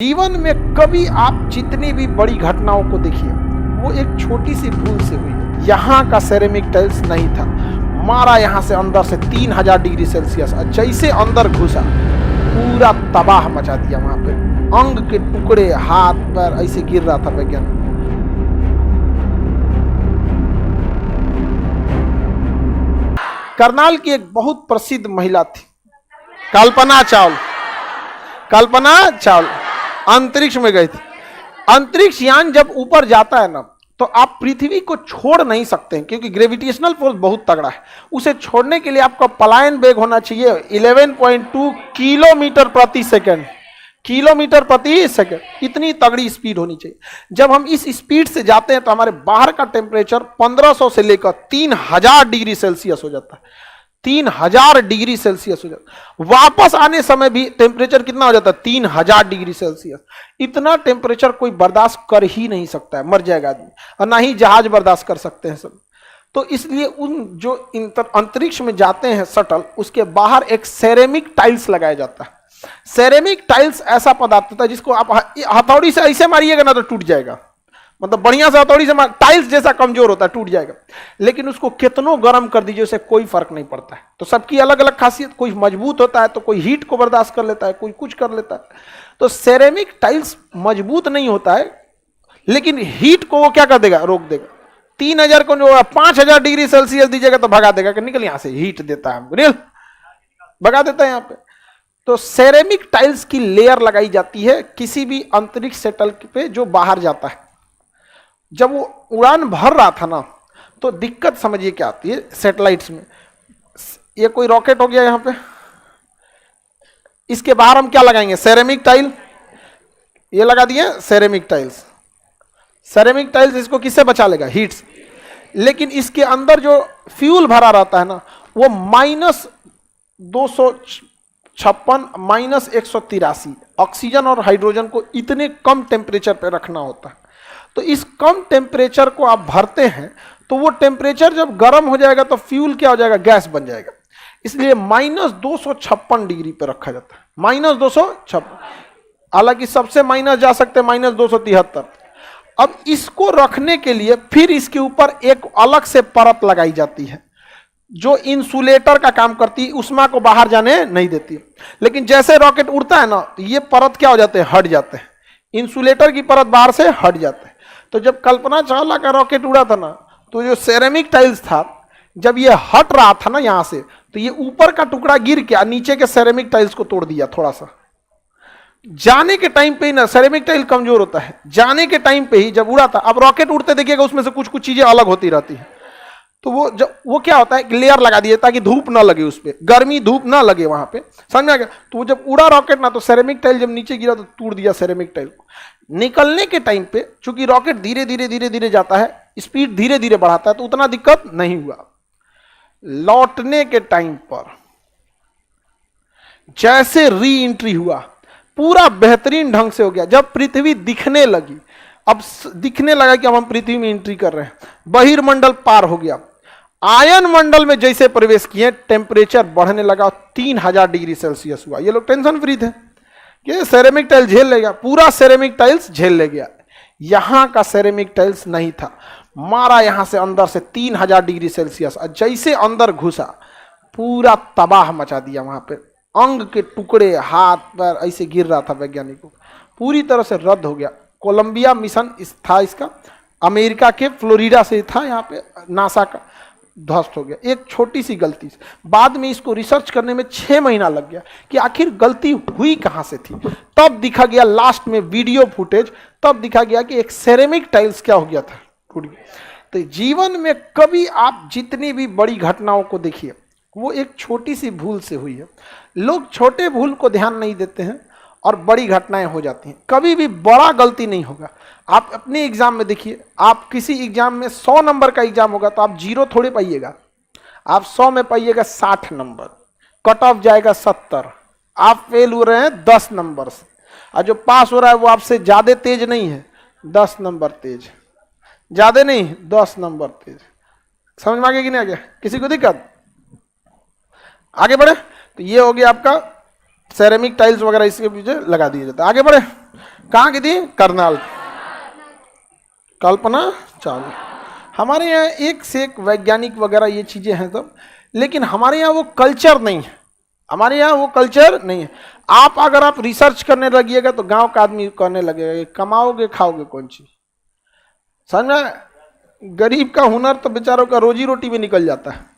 जीवन में कभी आप जितनी भी बड़ी घटनाओं को देखिए वो एक छोटी सी भूल से हुई है। यहाँ का सेरेमिक टाइल्स नहीं था, मारा यहाँ से अंदर से 3000 डिग्री सेल्सियस, जैसे अंदर घुसा पूरा तबाह मचा दिया। वहां पे अंग के टुकड़े, हाथ पैर ऐसे गिर रहा था वैज्ञानिक। करनाल की एक बहुत प्रसिद्ध महिला थी, कल्पना चावला, अंतरिक्ष में गई थी। अंतरिक्ष यान जब ऊपर जाता है ना, तो आप पृथ्वी को छोड़ नहीं सकते हैं, क्योंकि ग्रेविटेशनल फोर्स बहुत तगड़ा है। उसे छोड़ने के लिए आपका पलायन वेग होना चाहिए 11.2 किलोमीटर प्रति सेकंड। इतनी तगड़ी स्पीड होनी चाहिए। जब हम इस स्पीड से जाते हैं तो हमारे बाहर का टेम्परेचर 1500 से लेकर 3000 डिग्री सेल्सियस हो जाता है। 3000 डिग्री सेल्सियस हो जाता है। वापस आने समय भी टेम्परेचर कितना हो जाता है? 3000 डिग्री सेल्सियस। इतना टेम्परेचर कोई बर्दाश्त कर ही नहीं सकता है, मर जाएगा आदमी। और ना ही जहाज बर्दाश्त कर सकते हैं सब। तो इसलिए उन जो अंतरिक्ष में जाते हैं शटल, उसके बाहर एक सेरेमिक टाइल्स लगाया जाता है। सेरेमिक टाइल्स ऐसा पदार्थ होता है जिसको आप हथौड़ी से ऐसे मारिएगा ना तो टूट जाएगा। मतलब बढ़िया से हथौड़ी से टाइल्स जैसा कमजोर होता है, टूट जाएगा। लेकिन उसको कितनो गर्म कर दीजिए उसे कोई फर्क नहीं पड़ता है। तो सबकी अलग अलग खासियत, कोई मजबूत होता है तो कोई हीट को बर्दाश्त कर लेता है, कोई कुछ कर लेता है। तो सेरेमिक टाइल्स मजबूत नहीं होता है, लेकिन हीट को वो क्या कर देगा? रोक देगा। 3000 को 5000 डिग्री सेल्सियस दीजिएगा तो भगा देगा कि निकल यहां से, हीट देता है हमको, भगा देता है यहाँ पे। तो सेरेमिक टाइल्स की लेयर लगाई जाती है किसी भी अंतरिक्ष शटल पे जो बाहर जाता है। जब वो उड़ान भर रहा था ना, तो दिक्कत समझिए क्या आती है सैटेलाइट्स में। ये कोई रॉकेट हो गया यहाँ पे, इसके बाहर हम क्या लगाएंगे? Ceramic tile. ये लगा दिए सेरेमिक टाइल्स। सेरेमिक टाइल्स इसको किससे बचा लेगा? हीट से। लेकिन इसके अंदर जो फ्यूल भरा रहता है ना, वो -256 -183 ऑक्सीजन और हाइड्रोजन को इतने कम टेम्परेचर पे रखना होता है। तो इस कम टेम्परेचर को आप भरते हैं तो वो टेम्परेचर जब गर्म हो जाएगा तो फ्यूल क्या हो जाएगा? गैस बन जाएगा। इसलिए -256 डिग्री पे रखा जाता है। -256, हालांकि सबसे माइनस जा सकते हैं -273। अब इसको रखने के लिए फिर इसके ऊपर एक अलग से परत लगाई जाती है जो इंसुलेटर का काम करती है, उष्मा को बाहर जाने नहीं देती। लेकिन जैसे रॉकेट उड़ता है ना, तो ये परत क्या हो जाते हैं? हट जाते हैं। इंसुलेटर की परत बाहर से हट जाते हैं। तो जब कल्पना चावला का रॉकेट उड़ा था ना, तो जो सेरेमिक टाइल्स था, जब ये हट रहा था ना यहां से, तो ये ऊपर का टुकड़ा गिर के नीचे के सेरेमिक टाइल्स को तोड़ दिया थोड़ा सा। जाने के टाइम पे ही ना सेरेमिक टाइल कमजोर होता है, जाने के टाइम पे ही जब उड़ा था। अब रॉकेट उड़ते देखिएगा उसमें से कुछ कुछ चीजें अलग होती रहती है। तो वो क्या होता है, लेयर लगा दिए ताकि धूप ना लगे, उस पर गर्मी धूप ना लगे वहां पे, समझ में आ गया? तो वो जब उड़ा रॉकेट ना, तो सेरेमिक टाइल जब नीचे गिरा तो तोड़ दिया सेरेमिक टाइल को। निकलने के टाइम पे चूंकि रॉकेट धीरे धीरे जाता है, स्पीड धीरे धीरे बढ़ाता है, तो उतना दिक्कत नहीं हुआ। लौटने के टाइम पर जैसे री एंट्री हुआ, पूरा बेहतरीन ढंग से हो गया। जब पृथ्वी दिखने लगी, अब दिखने लगा कि अब हम पृथ्वी में एंट्री कर रहे हैं, बहिर्मंडल पार हो गया। आयन मंडल में जैसे प्रवेश किए, टेम्परेचर बढ़ने लगा, 3000 डिग्री सेल्सियस हुआ। ये लोग टेंशन फ्री थे कि सेरेमिक टाइल झेल लेगा, पूरा सेरेमिक टाइल्स झेल ले गया। यहां का सेरेमिक टाइल्स नहीं था, मारा यहां से अंदर से 3000 डिग्री सेल्सियस, जैसे अंदर घुसा पूरा तबाह मचा दिया। वहां पे अंग के टुकड़े, हाथ पैर ऐसे गिर रहा था वैज्ञानिकों, पूरी तरह से रद्द हो गया। कोलंबिया मिशन था इसका, अमेरिका के फ्लोरिडा से था, यहाँ पे नासा का, ध्वस्त हो गया एक छोटी सी गलती से। बाद में इसको रिसर्च करने में 6 महीना लग गया कि आखिर गलती हुई कहां से थी। तब दिखा गया लास्ट में वीडियो फुटेज, तब दिखा गया कि एक सेरेमिक टाइल्स क्या हो गया था, टूट गया। तो जीवन में कभी आप जितनी भी बड़ी घटनाओं को देखिए वो एक छोटी सी भूल से हुई है। लोग छोटे भूल को ध्यान नहीं देते हैं और बड़ी घटनाएं हो जाती हैं। कभी भी बड़ा गलती नहीं होगा। आप अपने एग्जाम में देखिए, आप किसी एग्जाम में 100 नंबर का एग्जाम होगा तो आप 0 थोड़े पाइएगा, आप 100 में पाइएगा 60 नंबर, कट ऑफ जाएगा 70। आप फेल हो रहे हैं 10 नंबर से, और जो पास हो रहा है वो आपसे ज्यादा तेज नहीं है, 10 नंबर तेज, ज्यादा नहीं 10 नंबर तेज। समझ में आ गया कि नहीं आ गया? किसी को दिक्कत? आगे बढ़े। तो ये हो गया आपका सेरेमिक टाइल्स वगैरह, इसके पीछे लगा दिया जाता है। आगे बढ़े। कहाँ की थी? करनाल। कल्पना चावला। हमारे यहाँ एक से एक वैज्ञानिक वगैरह ये चीजें हैं सब, लेकिन हमारे यहाँ वो कल्चर नहीं है। हमारे यहाँ वो कल्चर नहीं है। आप अगर आप रिसर्च करने लगिएगा तो गांव का आदमी करने लगेगा कि कमाओगे खाओगे कौन चीज। समझ में? गरीब का हुनर तो बेचारों का रोजी रोटी में निकल जाता है।